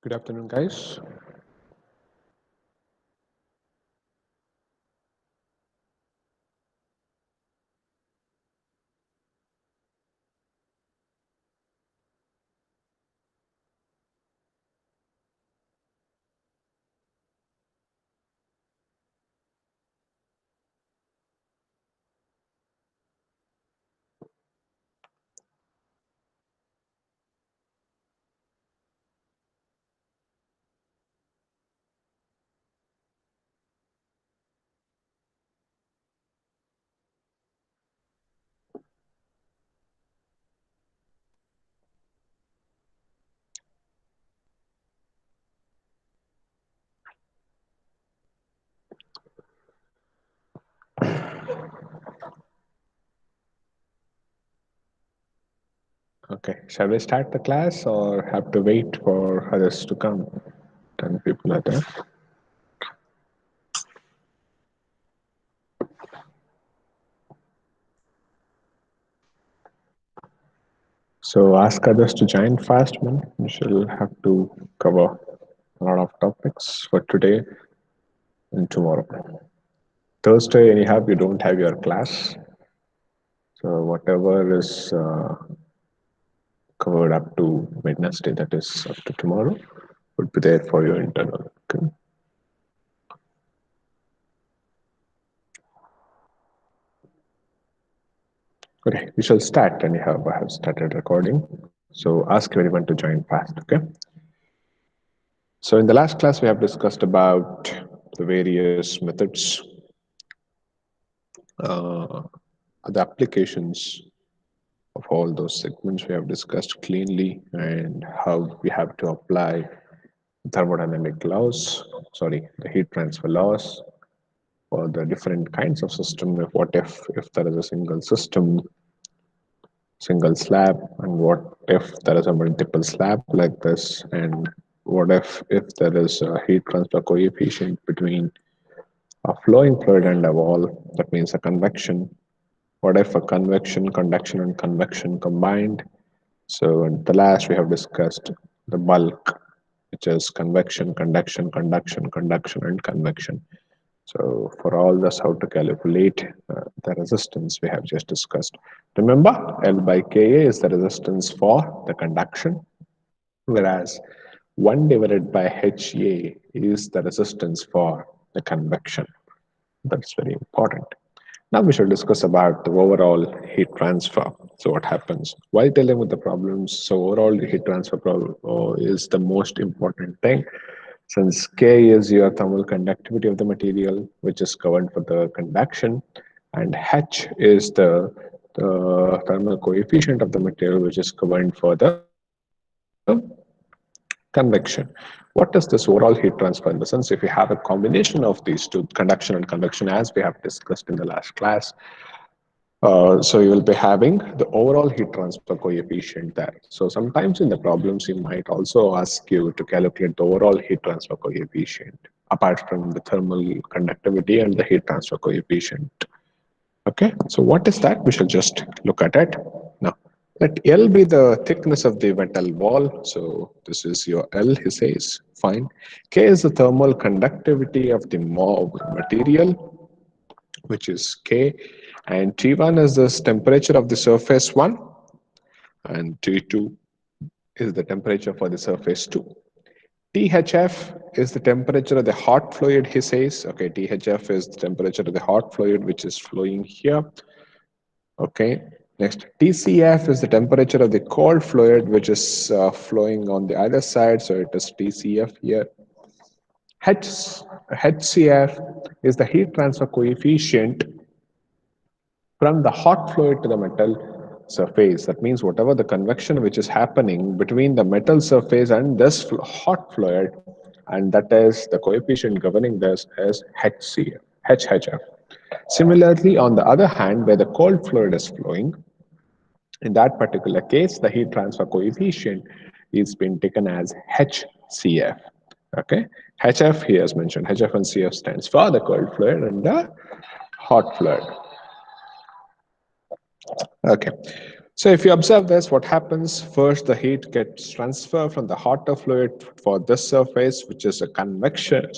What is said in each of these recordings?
Good afternoon, guys. Okay, shall we start the class or have to wait for others to come? 10 people are there. So ask others to join fast, man. We shall have to cover a lot of topics for today and tomorrow. Thursday, anyhow, you don't have your class. So whatever is covered up to Wednesday, that is up to tomorrow, would be there for your internal. Okay. Okay, we shall start anyhow. I have started recording. So ask everyone to join fast, okay? So in the last class, we have discussed about the various methods, uh, the applications of all those segments we have discussed cleanly and how we have to apply thermodynamic laws, the heat transfer laws for the different kinds of system. If there is a single system, single slab, and what if there is a multiple slab like this, and what if there is a heat transfer coefficient between a flowing fluid and a wall, that means a convection. What if a convection, conduction, and convection combined? So in the last we have discussed the bulk, which is convection, conduction, conduction, conduction, and convection. So for all this, how to calculate the resistance we have just discussed. Remember, L by Ka is the resistance for the conduction, whereas 1 divided by Ha is the resistance for the convection. That's very important. Now we shall discuss about the overall heat transfer. So what happens while dealing with the problems? So overall the heat transfer problem is the most important thing, since K is your thermal conductivity of the material, which is governed for the conduction, and H is the thermal coefficient of the material, which is governed for the convection. What is this overall heat transfer? In the sense, if you have a combination of these two, conduction and convection, as we have discussed in the last class, so you will be having the overall heat transfer coefficient there. So sometimes in the problems, you might also ask you to calculate the overall heat transfer coefficient apart from the thermal conductivity and the heat transfer coefficient. Okay, so what is that? We shall just look at it. Now, let L be the thickness of the metal wall. So this is your L, he says, fine. K is the thermal conductivity of the material, which is K. And T1 is the temperature of the surface 1. And T2 is the temperature for the surface 2. THF is the temperature of the hot fluid, he says. Okay, THF is the temperature of the hot fluid, which is flowing here. Okay, next, TCF is the temperature of the cold fluid, which is flowing on the other side. So it is TCF here. HCF is the heat transfer coefficient from the hot fluid to the metal surface. That means whatever the convection which is happening between the metal surface and this hot fluid, and that is the coefficient governing this is HHF. Similarly, on the other hand, where the cold fluid is flowing, in that particular case, the heat transfer coefficient is being taken as HCF. Okay, HF here is mentioned. HF and CF stands for the cold fluid and the hot fluid. Okay, So if you observe this, what happens first, the heat gets transferred from the hotter fluid for this surface, which is a convection.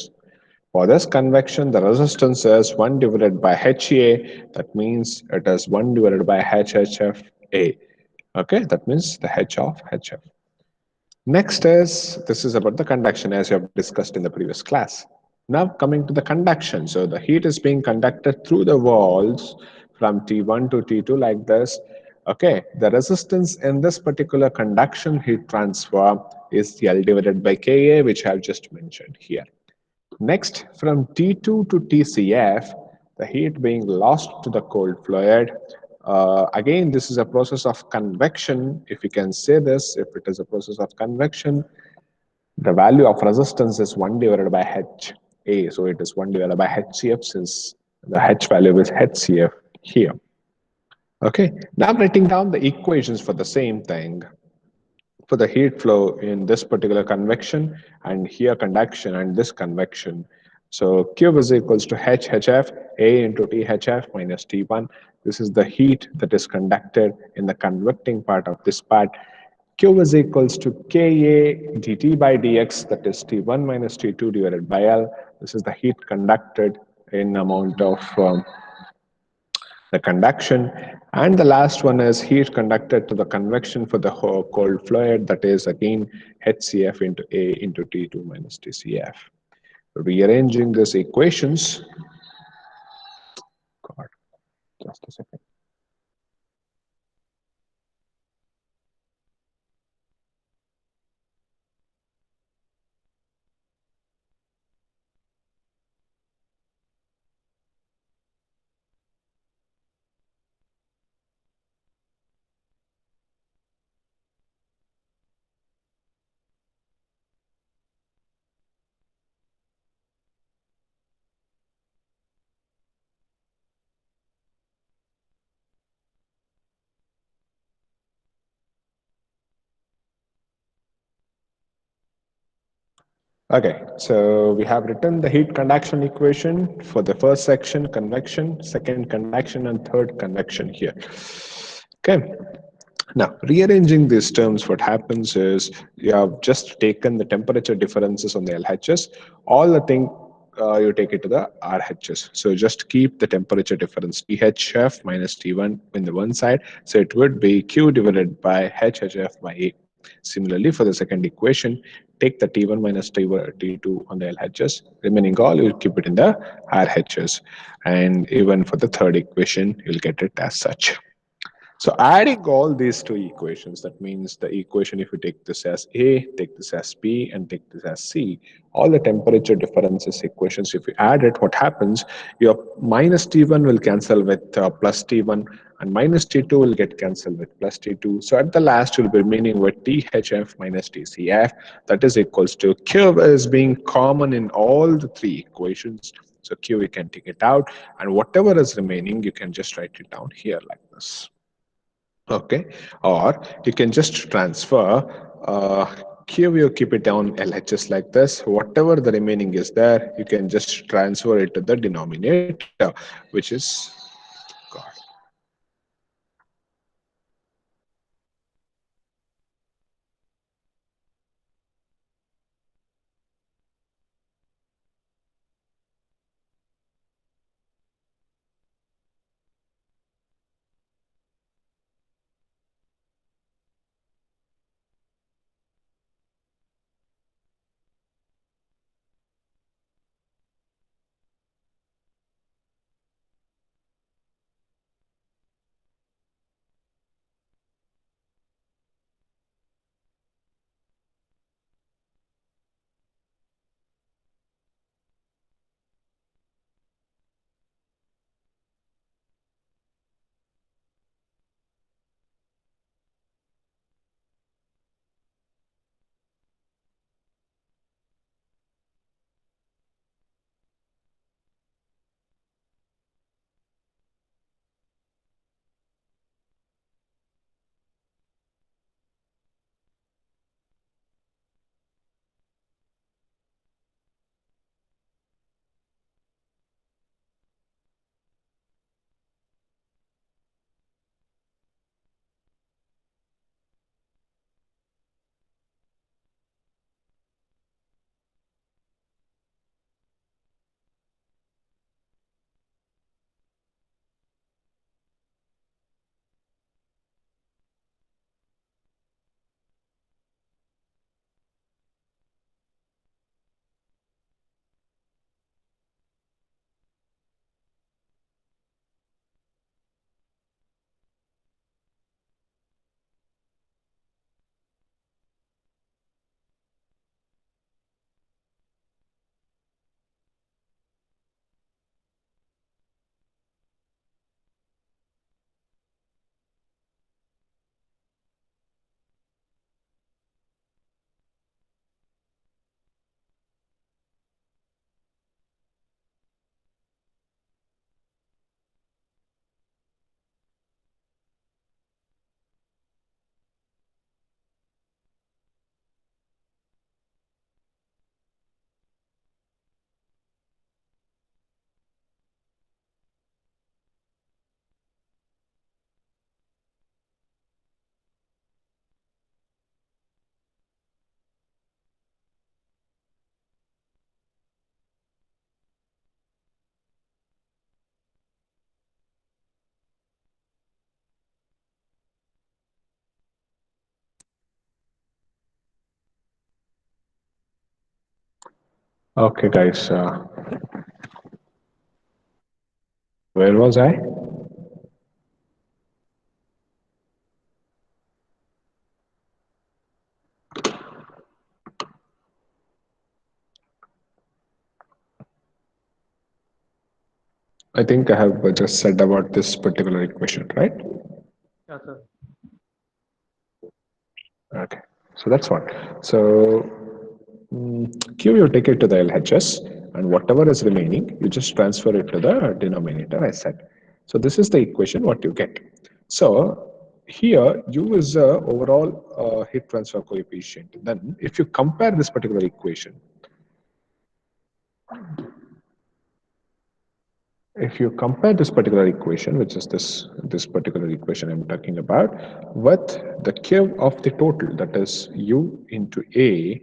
For this convection, the resistance is 1 divided by HA. That means it is 1 divided by HHFA. Okay, that means the H of HF. Next is, this is about the conduction as you have discussed in the previous class. Now coming to the conduction. So the heat is being conducted through the walls from T1 to T2 like this. Okay, the resistance in this particular conduction heat transfer is L divided by Ka, which I have just mentioned here. Next, from T2 to TCF, the heat being lost to the cold fluid. Again, this is a process of convection. If you can say this, if it is a process of convection, the value of resistance is 1 divided by HA. So it is 1 divided by HCF since the H value is HCF here. Okay, now I'm writing down the equations for the same thing for the heat flow in this particular convection and here conduction and this convection. So Q is equals to HHF A into THF minus T1. This is the heat that is conducted in the convecting part of this part. Q is equals to Ka dt by dx, that is T1 minus T2 divided by L. This is the heat conducted in amount of the conduction. And the last one is heat conducted to the convection for the cold fluid, that is again HCF into A into T2 minus TCF. Rearranging these equations, God, just a second. Okay, so we have written the heat conduction equation for the first section, convection, second conduction, and third convection here. Okay, now rearranging these terms, what happens is you have just taken the temperature differences on the LHS, all the thing you take it to the RHS. So just keep the temperature difference THF minus T1 in the one side. So it would be Q divided by HHF by A. Similarly, for the second equation, take the T1 minus T2 on the LHS, remaining all you keep it in the RHS. And even for the third equation, you'll get it as such. So adding all these two equations, that means the equation, if you take this as A, take this as B, and take this as C, all the temperature differences equations, if you add it, what happens? Your minus T1 will cancel with plus T1, and minus T2 will get cancelled with plus T2. So at the last, you'll be remaining with THF minus TCF. That is equals to Q is being common in all the three equations. So Q, you can take it out, and whatever is remaining, you can just write it down here like this. Okay, or you can just transfer here you keep it down LHS like this. Whatever the remaining is there, you can just transfer it to the denominator, which is God. Okay, guys. Where was I? I think I have just said about this particular equation, right? Yeah, sir. Okay, so that's what. So Q, you take it to the LHS, and whatever is remaining, you just transfer it to the denominator, I said. So this is the equation, what you get. So here, U is the overall heat transfer coefficient. Then if you compare this particular equation, if you compare this particular equation, which is this particular equation I'm talking about, with the curve of the total, that is U into A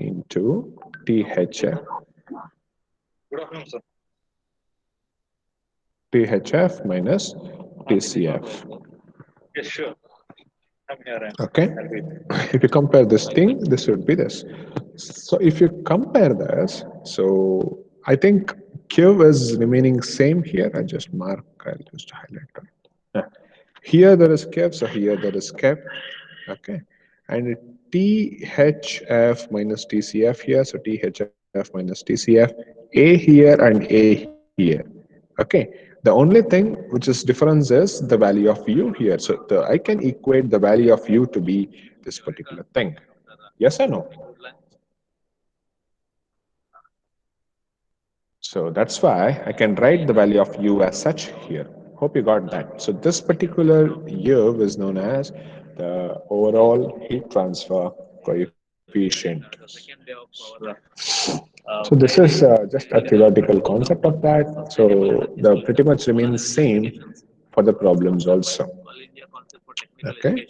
into THF, THF minus TCF. Okay, if you compare this thing, this would be this. So if you compare this, so I think Q is remaining same here. I just mark, I'll just highlight it. Yeah. Here there is kept, so here there is kept. Okay. And THF minus TCF here, so THF minus TCF, A here and A here. Okay. The only thing which is difference is the value of U here. So I can equate the value of U to be this particular thing. Yes or no? So that's why I can write the value of U as such here. Hope you got that. So this particular U is known as the overall heat transfer coefficient. So this is just a theoretical concept of that. So the pretty much remains same for the problems also. Okay.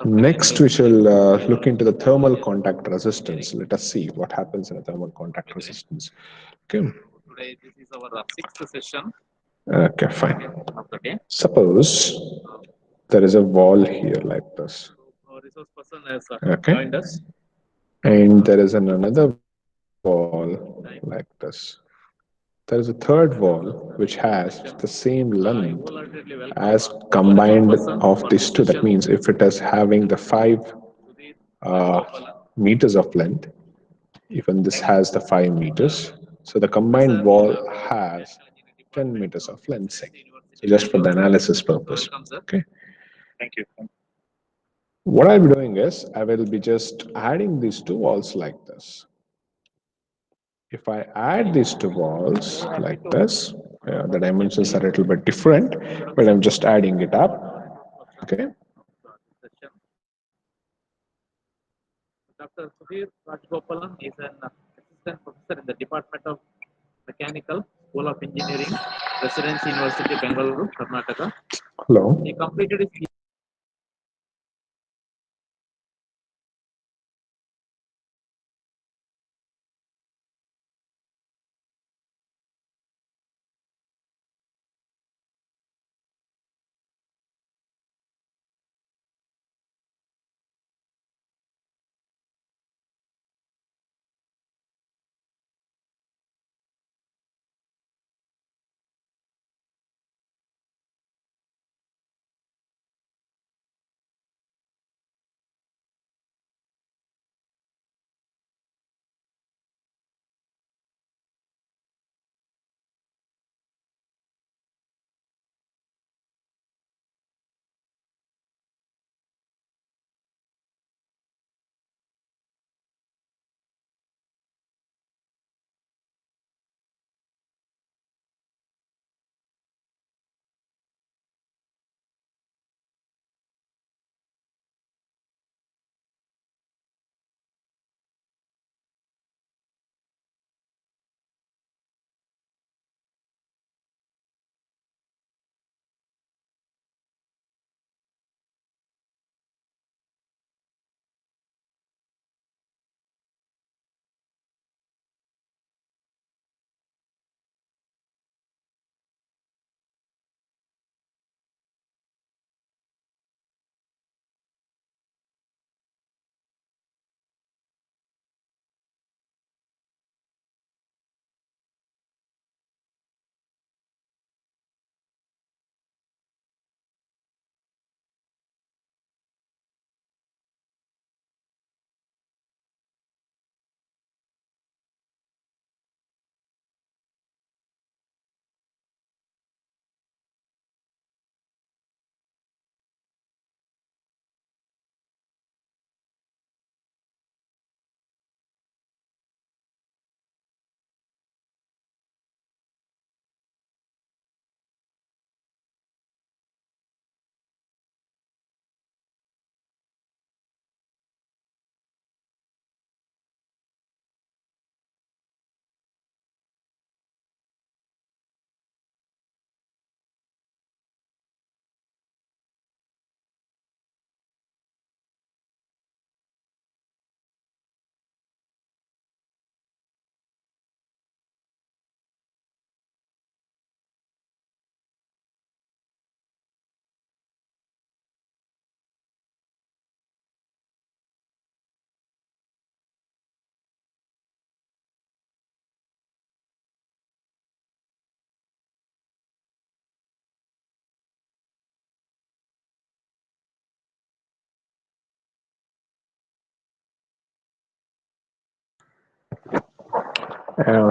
Next, we shall look into the thermal contact resistance. Let us see what happens in a thermal contact resistance. Okay. Okay, fine. Suppose there is a wall here like this. Okay. And there is another wall like this. There is a third wall which has the same length as combined of these two. That means if it is having the 5 meters of length, even this has the 5 meters. So the combined wall has 10 meters of length, say. So just for the analysis purpose. Okay. What I'll be doing is I will be just adding these two walls like this. If I add these two walls like this, the dimensions are a little bit different, but I'm just adding it up. Okay. Hello.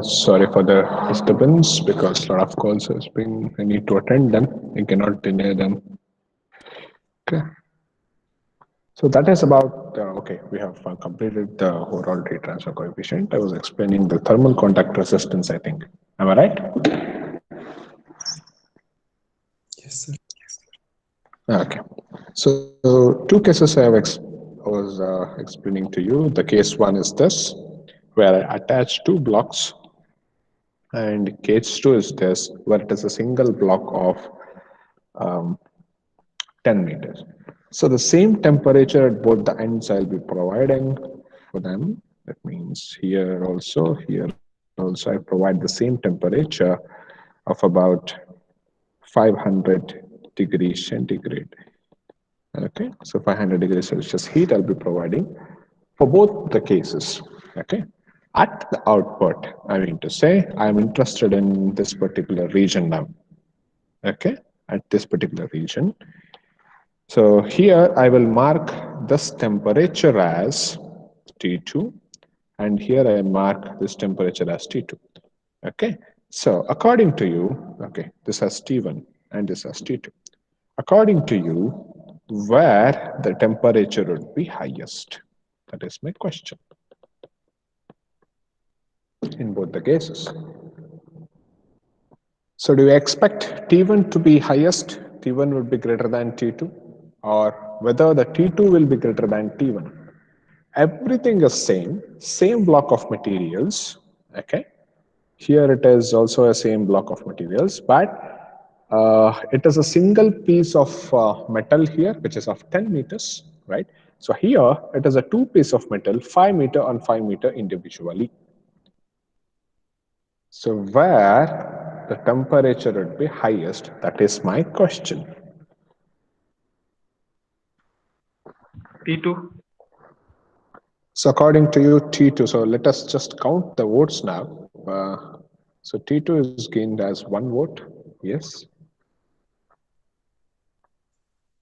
Sorry for the disturbance because a lot of calls has been. I need to attend them. I cannot deny them. Okay. So that is about, okay, we have completed the overall heat transfer coefficient. I was explaining the thermal contact resistance, I think. Am I right? Yes, sir. Okay. So two cases I was explaining to you. The case one is this, where I attach two blocks, and case two is this, where it is a single block of 10 meters. So the same temperature at both the ends I'll be providing for them. That means here also, I provide the same temperature of about 500 degrees centigrade. Okay, so 500 degrees Celsius heat I'll be providing for both the cases. Okay, at the output, I mean to say, I'm interested in this particular region now. Okay, at this particular region. So here I will mark this temperature as T2, and here I mark this temperature as T2. Okay, so according to you, okay, this has T1 and this has T2. According to you, where the temperature would be highest? That is my question in both the cases. So do you expect T1 to be highest? T1 would be greater than T2, or whether the T2 will be greater than T1? Everything is same block of materials. Okay, here it is also a same block of materials, but it is a single piece of metal here, which is of 10 meters, right? So here it is a two piece of metal, 5 meter on 5 meter individually. So where the temperature would be highest? That is my question. T2. So according to you, T2. So let us just count the votes now. So T2 is gained as one vote. Yes.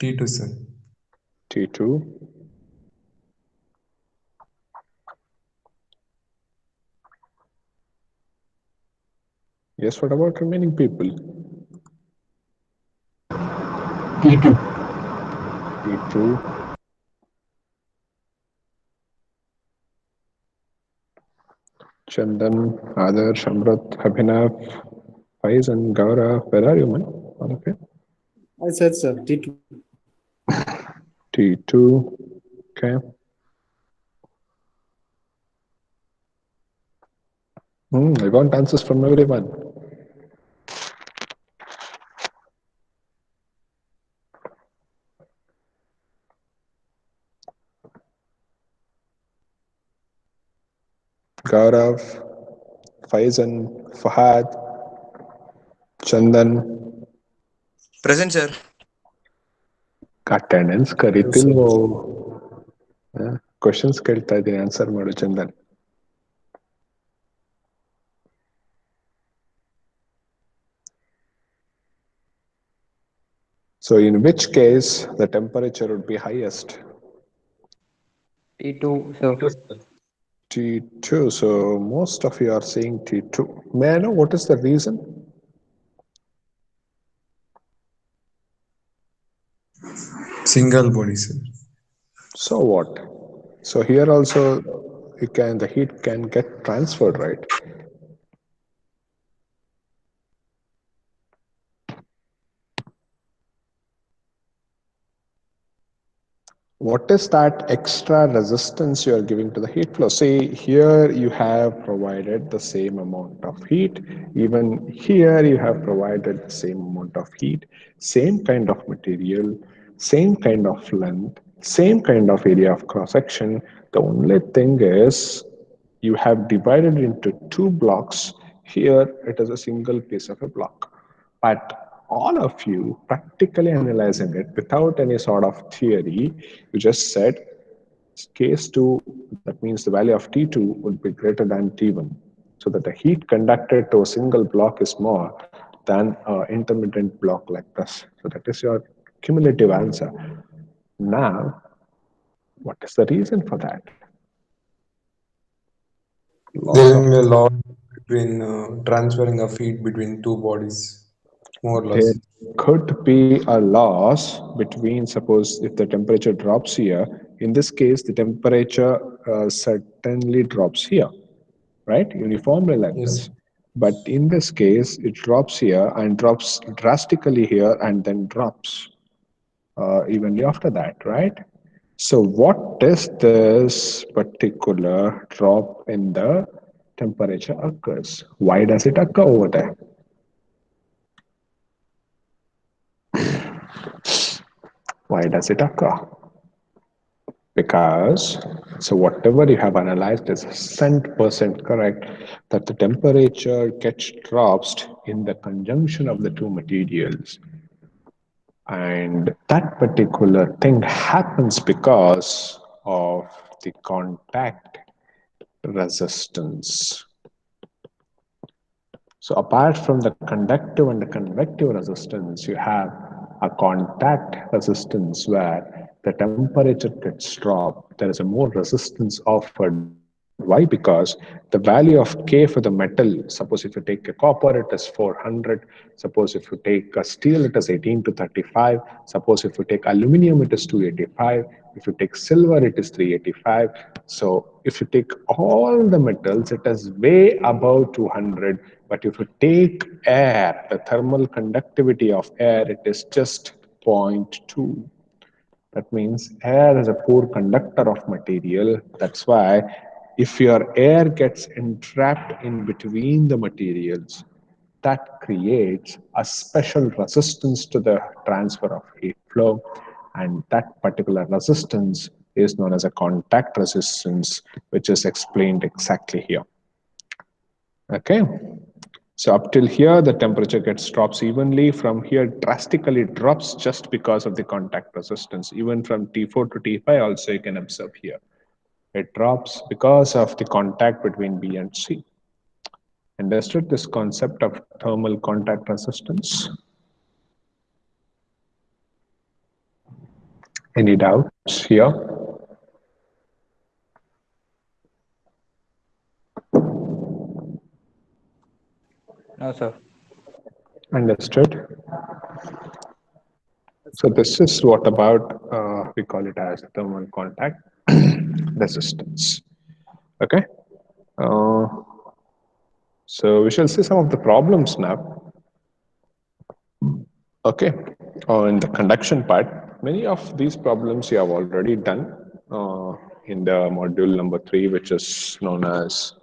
T2, sir. T2. Yes, what about remaining people? T2. T2. Chandan, Adarsh, Amrit, Abhinav, Faiz, and Gaurav. Where are you, man? All of you? I said, sir, T2. T2. Okay. I want answers from everyone. Gaurav, Faizan, Fahad, Chandan. Present, sir. Attendance Yes, sir. ಕರಿತಿಲ್ವೋ questions ಕೇಳ್ತಾ ಇದ್ದೀನಿ answer ಮಾಡು Chandan So in which case the temperature would be highest? T2, sir. T2. So most of you are saying T2. May I know what is the reason? Single body, sir. So what? So here also the heat can get transferred, right? What is that extra resistance you are giving to the heat flow? See, here you have provided the same amount of heat. Even here you have provided the same amount of heat, same kind of material, same kind of length, same kind of area of cross section. The only thing is you have divided into two blocks. Here it is a single piece of a block. But all of you practically analyzing it without any sort of theory, you just said case 2, that means the value of T2 would be greater than T1. So that the heat conducted to a single block is more than an intermittent block like this. So that is your cumulative answer. Now, what is the reason for that? loss There of. will be a lot between transferring of heat between two bodies, more or There less. could be a loss between, suppose, if the temperature drops here, in this case, the temperature certainly drops here, right? Uniformly like Yes. this. But in this case, it drops here and drops drastically here and then drops evenly after that, right? So, what is this particular drop in the temperature occurs? Why does it occur over there? Why does it occur? Because, so whatever you have analyzed is 100% correct, that the temperature gets dropped in the conjunction of the two materials, and that particular thing happens because of the contact resistance. So apart from the conductive and the convective resistance, you have a contact resistance where the temperature gets dropped. There is a more resistance offered. Why? Because the value of K for the metal, suppose if you take a copper, it is 400. Suppose if you take a steel, it is 18 to 35. Suppose if you take aluminum, it is 285. If you take silver, it is 385. So if you take all the metals, it is way above 200. But if you take air, the thermal conductivity of air, it is just zero point 0.2. That means air is a poor conductor of material. That's why if your air gets entrapped in between the materials, that creates a special resistance to the transfer of heat flow. And that particular resistance is known as a contact resistance, which is explained exactly here. Okay. So up till here, the temperature gets drops evenly. From here, drastically drops just because of the contact resistance. Even from T4 to T5 also you can observe here. It drops because of the contact between B and C. Understood this concept of thermal contact resistance? Any doubts here? No, sir. Understood. So this is what about, we call it as thermal contact resistance. Okay. Uh, so we shall see some of the problems now. Okay. In the conduction part, many of these problems you have already done in the module number 3, which is known as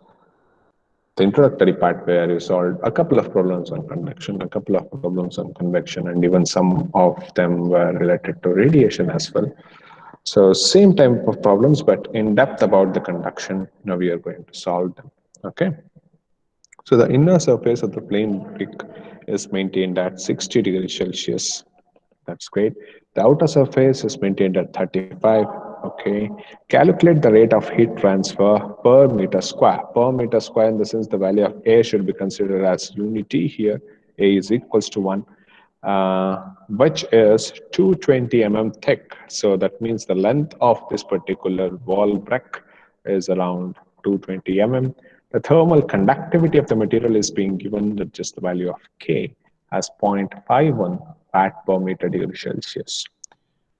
the introductory part, where you solved a couple of problems on conduction, a couple of problems on convection, and even some of them were related to radiation as well. So same type of problems, but in depth about the conduction. Now we are going to solve them. Okay. So the inner surface of the plane brick is maintained at 60 degrees Celsius. That's great. The outer surface is maintained at 35. Okay. Calculate the rate of heat transfer per meter square. Per meter square, in the sense the value of A should be considered as unity here. A is equals to 1, which is 220 thick. So that means the length of this particular wall brick is around 220 The thermal conductivity of the material is being given with just the value of K as 0.51 watt per meter degree Celsius.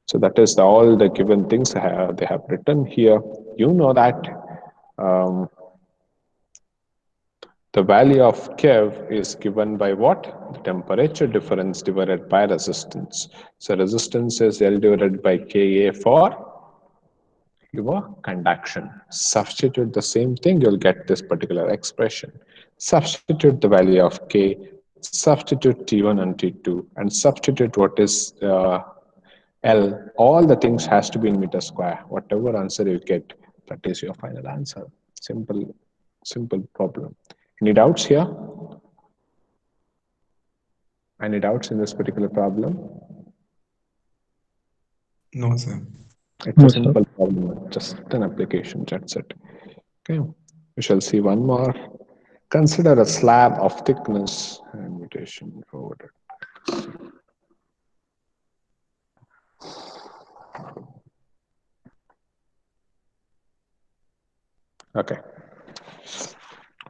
So that is all the given things they have written here. You know that um, the value of Kev is given by what? The temperature difference divided by resistance. So resistance is L divided by Ka for your conduction. Substitute the same thing, you'll get this particular expression. Substitute the value of K, substitute T1 and T2, and substitute what is L. All the things has to be in meter square. Whatever answer you get, that is your final answer. Simple, simple problem. Any doubts here? Any doubts in this particular problem? No, sir. It's a No, sir. simple problem, just an application, that's it. Okay, we shall see one more. Consider a slab of thickness, invitation forwarded. Okay.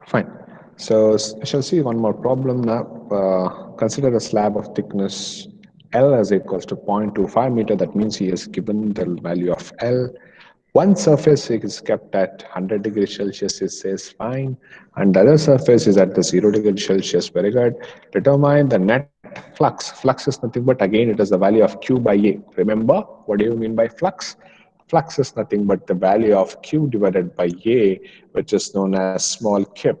Fine. So I shall see one more problem now. Consider a slab of thickness L as equals to 0.25 meter. That means he has given the value of L. One surface is kept at 100 degrees Celsius, it says fine, and the other surface is at the 0 degrees Celsius, very good. Determine the net flux. Flux is nothing but, again, it is the value of Q by A. Remember, what do you mean by flux? Flux is nothing but the value of Q divided by A, which is known as small Q.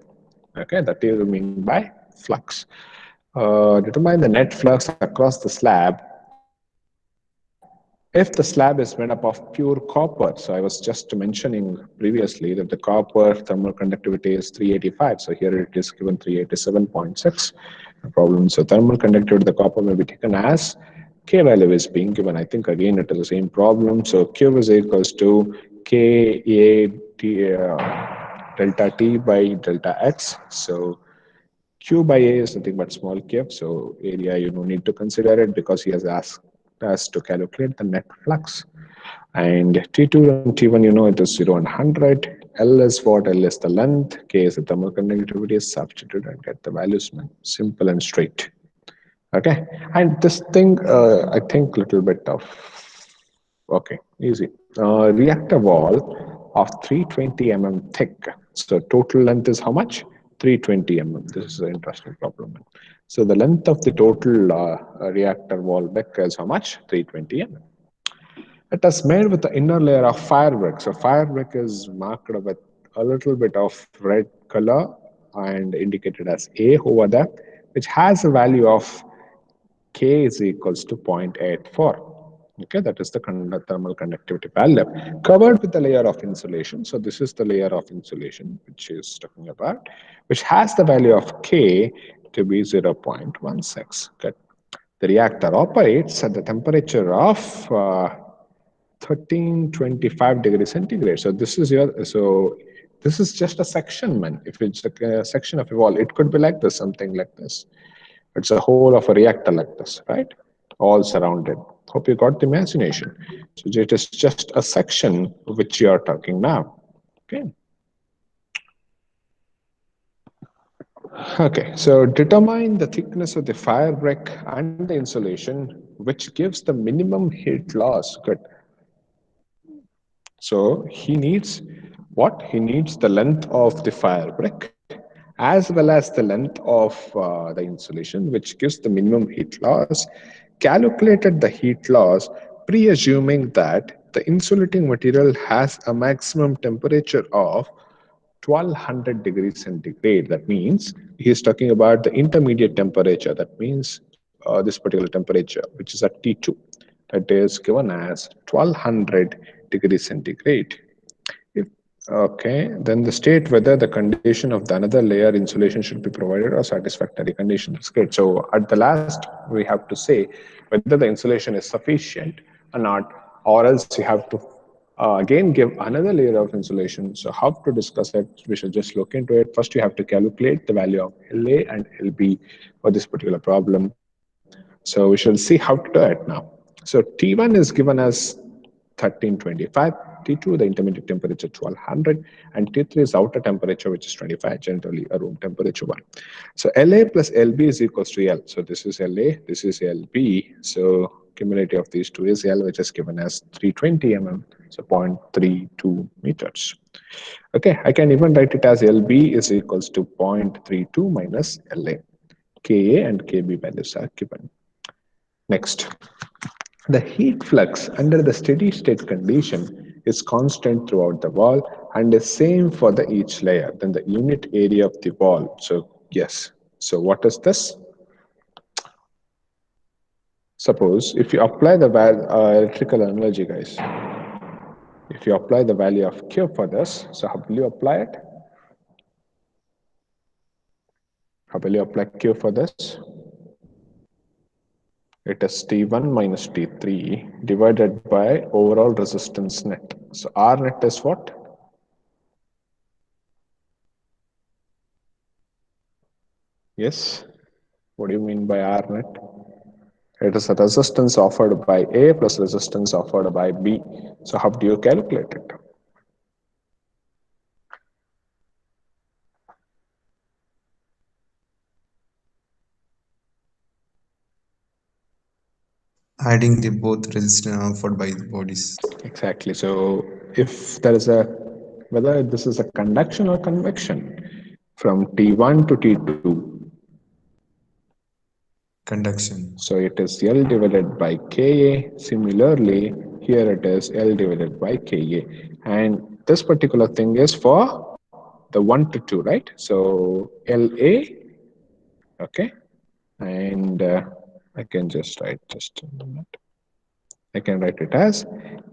Okay, that is mean by flux. Determine the net flux across the slab if the slab is made up of pure copper. So I was just mentioning previously that the copper thermal conductivity is 385. So here it is given 387.6. No problem. So thermal conductivity, the copper may be taken as K value is being given. I think again it is the same problem. So Q is equals to K A T, delta T by delta X. So Q by A is nothing but small q. So area, you don't need to consider it because he has asked us to calculate the net flux. And T2 and T1, you know, it is 0 and 100. L is what? L is the length. K is the thermal conductivity. Substitute and get the values. Simple and straight. Okay. And this thing, I think little bit of, okay, easy. Reactor wall of 320 thick. So total length is how much? 320 This is an interesting problem. So the length of the total reactor wall deck is how much? 320 It is made with the inner layer of fire brick. So fire brick is marked with a little bit of red color and indicated as A over there, which has a value of K is equals to 0.84. Okay, that is the thermal conductivity value covered with the layer of insulation. So this is the layer of insulation which is talking about, which has the value of K to be 0.16. Good. The reactor operates at the temperature of 1325 degrees centigrade. So this is your, so this is just a section, man. If it's a section of a wall, it could be like this, something like this. It's a whole of a reactor like this, right? All surrounded. Hope you got the imagination. So it is just a section which you are talking now. Okay. Okay, so determine the thickness of the fire brick and the insulation, which gives the minimum heat loss. Good. So he needs what? He needs the length of the fire brick as well as the length of the insulation, which gives the minimum heat loss. Calculated the heat loss, pre-assuming that the insulating material has a maximum temperature of 1200 degrees centigrade. That means he is talking about the intermediate temperature. That means this particular temperature, which is at T2, that is given as 1200 degrees centigrade. If, okay, then the state whether the condition of the another layer insulation should be provided or satisfactory condition is great. So at the last, we have to say whether the insulation is sufficient or not, or else you have to again give another layer of insulation. So how to discuss it? We should just look into it. First, you have to calculate the value of LA and LB for this particular problem. So we shall see how to do it now. So T1 is given as 1325, T2 the intermediate temperature 1200, and T3 is outer temperature which is 25, generally a room temperature one. So La plus Lb is equals to L. So this is La, this is Lb. So cumulative of these two is L, which is given as 320 so 0.32 meters. Okay, I can even write it as Lb is equals to 0.32 minus La. Ka and Kb values are given. Next, the heat flux under the steady state condition is constant throughout the wall and is same for the each layer. Then the unit area of the wall. So yes. So what is this? Suppose if you apply the electrical analogy, guys, if you apply the value of Q for this, so how will you apply it? How will you apply Q for this? It is T1 minus T3 divided by overall resistance net. So R net is what? Yes. What do you mean by R net? It is a resistance offered by A plus resistance offered by B. So how do you calculate it? adding the both resistance offered by the bodies. Exactly. So if there is a, whether this is a conduction or convection from T1 to T2, Conduction. so it is L divided by Ka. Similarly, here it is L divided by Ka. And this particular thing is for the 1 to 2, right? So La, okay? And I can just write just a minute. I can write it as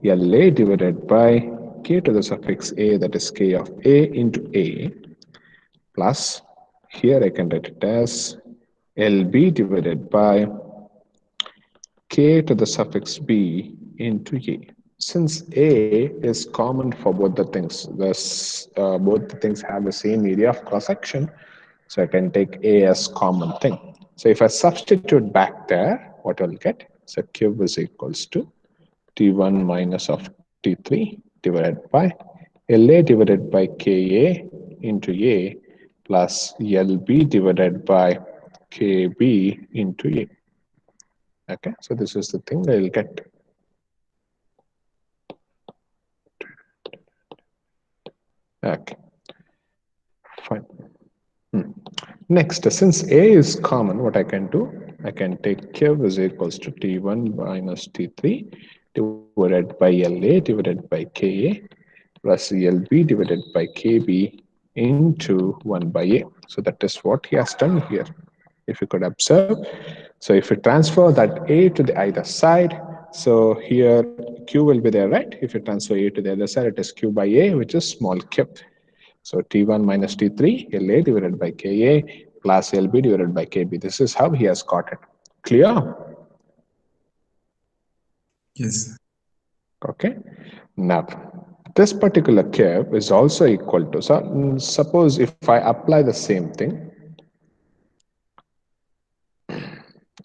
La divided by K to the suffix A, that is K of A into A, plus here I can write it as Lb divided by K to the suffix B into A. Since A is common for both the things, both the things have the same area of cross section, so I can take A as common thing. So if I substitute back there, what I'll get? So Q is equals to T1 minus of T3 divided by LA divided by KA into A plus LB divided by KB into A. Okay, so this is the thing I'll get. Okay, fine. Next, since A is common, what I can do, I can take Q is equals to T1 minus T3 divided by LA divided by KA plus LB divided by KB into 1 by A. So that is what he has done here. If you could observe, so if you transfer that A to the either side, so here Q will be there, right? If you transfer A to the other side, it is Q by A, which is small q. So T1 minus T3, LA divided by KA plus LB divided by KB. This is how he has got it. Clear? Yes. Okay. Now, this particular curve is also equal to, so suppose if I apply the same thing,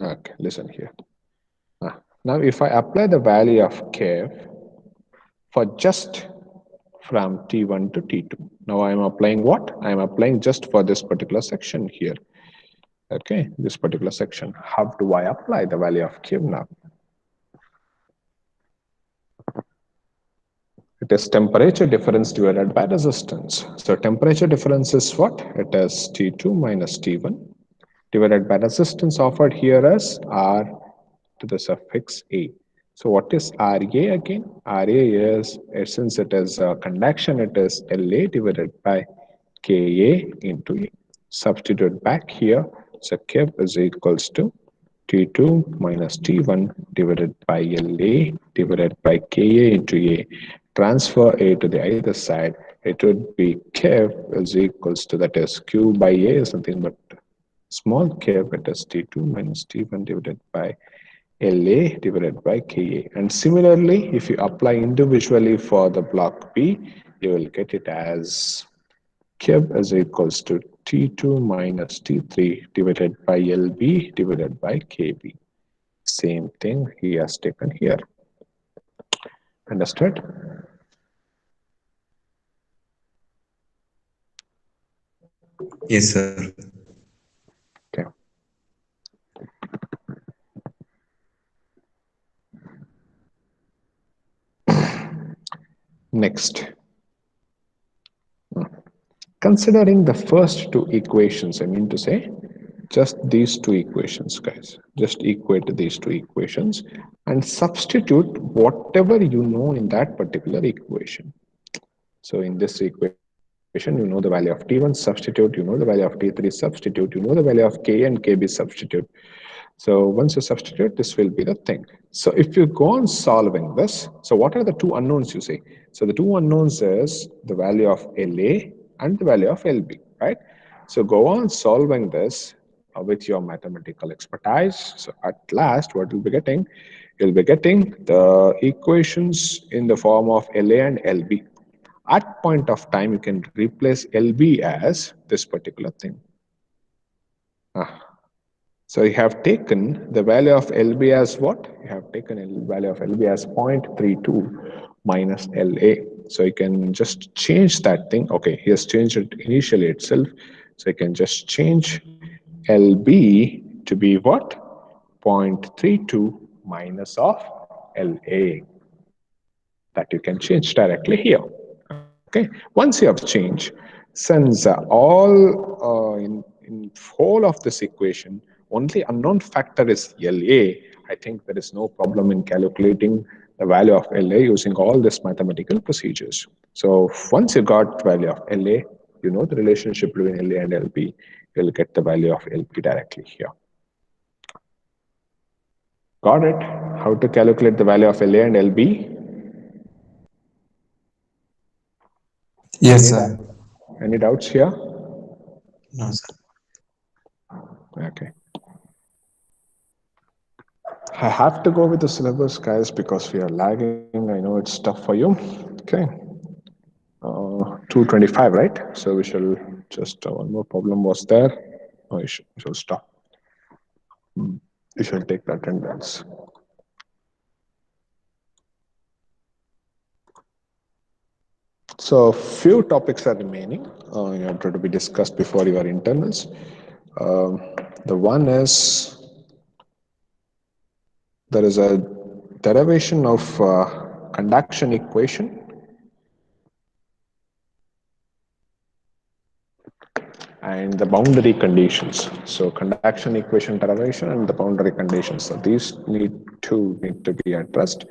okay, listen here. Now, if I apply the value of curve for just from T1 to T2, now I am applying what? I am applying just for this particular section here. Okay, this particular section. How do I apply the value of Q now? It is temperature difference divided by resistance. So temperature difference is what? It is T2 minus T1 divided by resistance offered here as R to the suffix A. So what is RA again? RA is, since it is conduction, it is LA divided by KA into A. Substitute back here. So K is equals to T2 minus T1 divided by LA divided by Ka into A. Transfer A to the either side. It would be K is equals to, that is Q by A is nothing but small k, it is T2 minus T1 divided by LA divided by Ka. And similarly, if you apply individually for the block B, you will get it as Kib is equals to T2 minus T3 divided by LB divided by KB. Same thing he has taken here. Understood? Yes, sir. Okay. Next. Considering the first two equations, I mean to say, just these two equations, guys. Just equate these two equations and substitute whatever you know in that particular equation. So in this equation, you know the value of T1 substitute, you know the value of T3 substitute, you know the value of K and KB substitute. So once you substitute, this will be the thing. So if you go on solving this, so what are the two unknowns you say? So the two unknowns is the value of LA and the value of LB, right? So go on solving this with your mathematical expertise. So at last, what you'll be getting? You'll be getting the equations in the form of LA and LB. At point of time, you can replace LB as this particular thing. So you have taken the value of LB as what? You have taken the value of LB as 0.32 minus LA. So you can just change that thing. Okay, he has changed it initially itself. So you can just change LB to be what? 0.32 minus of LA that you can change directly here. Okay, once you have changed, since in whole of this equation, only unknown factor is LA, I think there is no problem in calculating the value of LA using all these mathematical procedures. So once you got value of LA, you know the relationship between LA and LB, you'll get the value of LB directly here. Got it? How to calculate the value of LA and LB? Yes, Any sir. any doubts here? No, sir. Okay. I have to go with the syllabus, guys, because we are lagging. I know it's tough for you. Okay. 225, right? So we shall just, one more problem was there. Oh, we shall stop. We shall take the attendance. So few topics are remaining. You have to be discussed before your internals. The one is there is a derivation of conduction equation and the boundary conditions. So conduction equation derivation and the boundary conditions. So these need to be addressed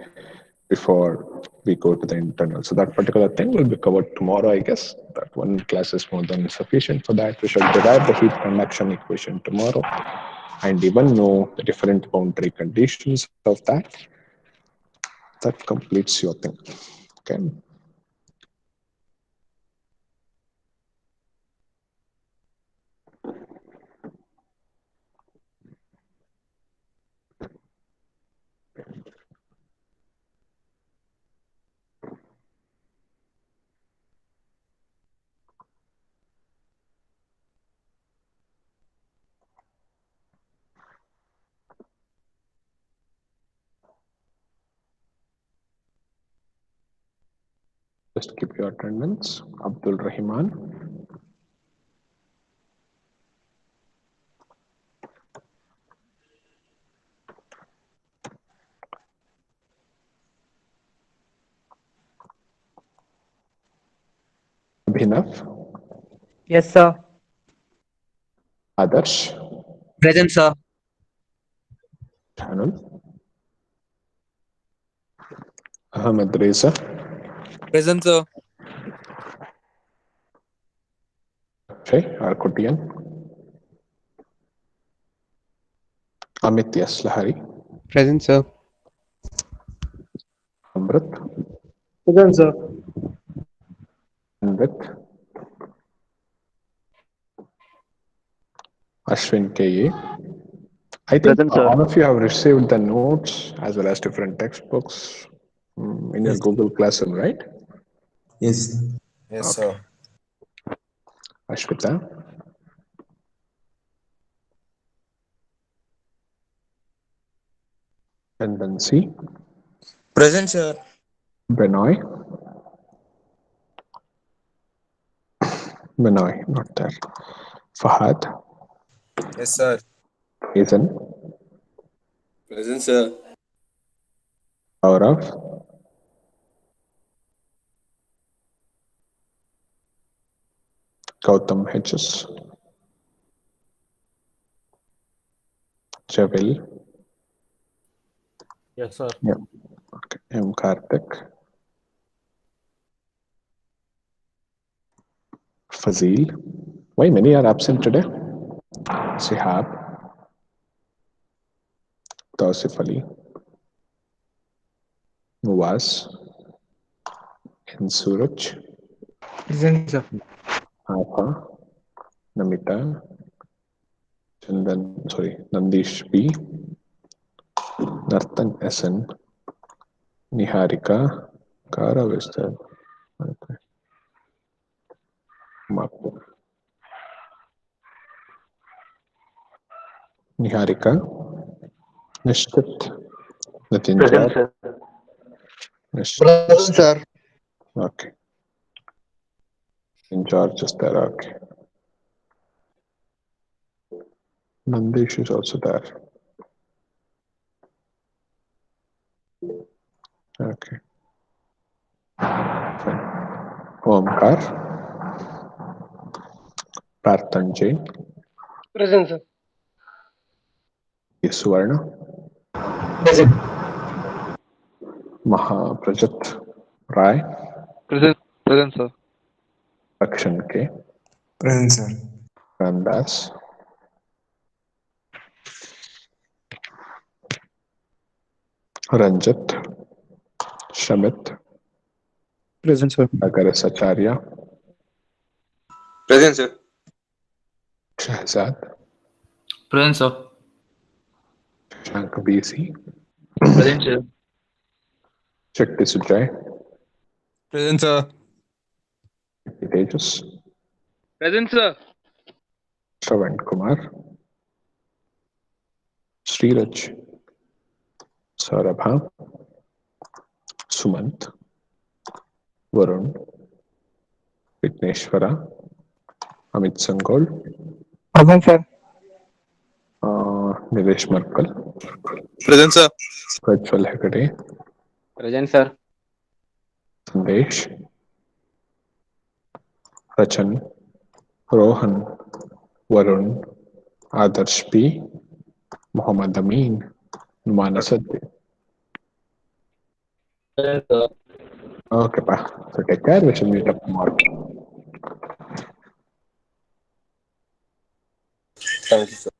before we go to the internal. So that particular thing will be covered tomorrow, I guess. That one class is more than sufficient for that. We shall derive the heat conduction equation tomorrow and even know the different boundary conditions of that. That completes your thing. Okay. Just keep your attendance. Abdul Rahman. Abhinav. Yes, sir. Adarsh. Present, sir. Shannon. Ahmed Reza. Present, sir. Akshay Arkotian. Amit Yaslahari. Present, sir. Amrit. Present, sir. Anvit. Ashwin K.A. I think Present, sir. all of you have received the notes as well as different textbooks in your Yes. Google Classroom, right? Yes. Yes, Okay. sir. Ashwita. Tendency. Present, sir. Benoy. Benoy, not there. Fahad. Yes, sir. Hazen. Present, sir. Gaurav. Gautam Hedges. Javil. Yes, sir. Yeah. Okay. M. Karthik. Fazil. Why many are absent today? Sihab. Tausif Ali. Muaz. and Suraj. Present, sir. Alpha. Namita. Chandan. Sorry. Nandish B. Nartan SN. Niharika. Kara Vista. Okay. Marco. Niharika. Nishchit. Nitinjar. Present, sir. Nishchit. Sir. Okay. In charge is there. Okay. Nandish is also there. Okay. Omkar, Parthanjay, Present, sir. Suvarna, Present. Mahaprajat Rai, Present. Present, sir. Akshan K, Present, sir. Randas, Ranjit, Shamit, Present, sir. Agaras Acharya, Present, sir. Shahzad, Present, sir. Shank BC, Present, sir. Shakti Sujay, Present, sir. Tejas, Present, sir. Shravan Kumar, Sriraj, Saurabha, Sumant, Varun, Vigneshwara, Amit Sangol, Present, sir. Nilesh Markal, Present, sir. Prajwal Hegde, Present, sir. Sandesh, Rachan, Rohan, Varun, Adarsh P, Muhammad Amin, Numan Asad. Present, sir. Okay, pa. So take care. We shall meet up tomorrow. Thank you, sir.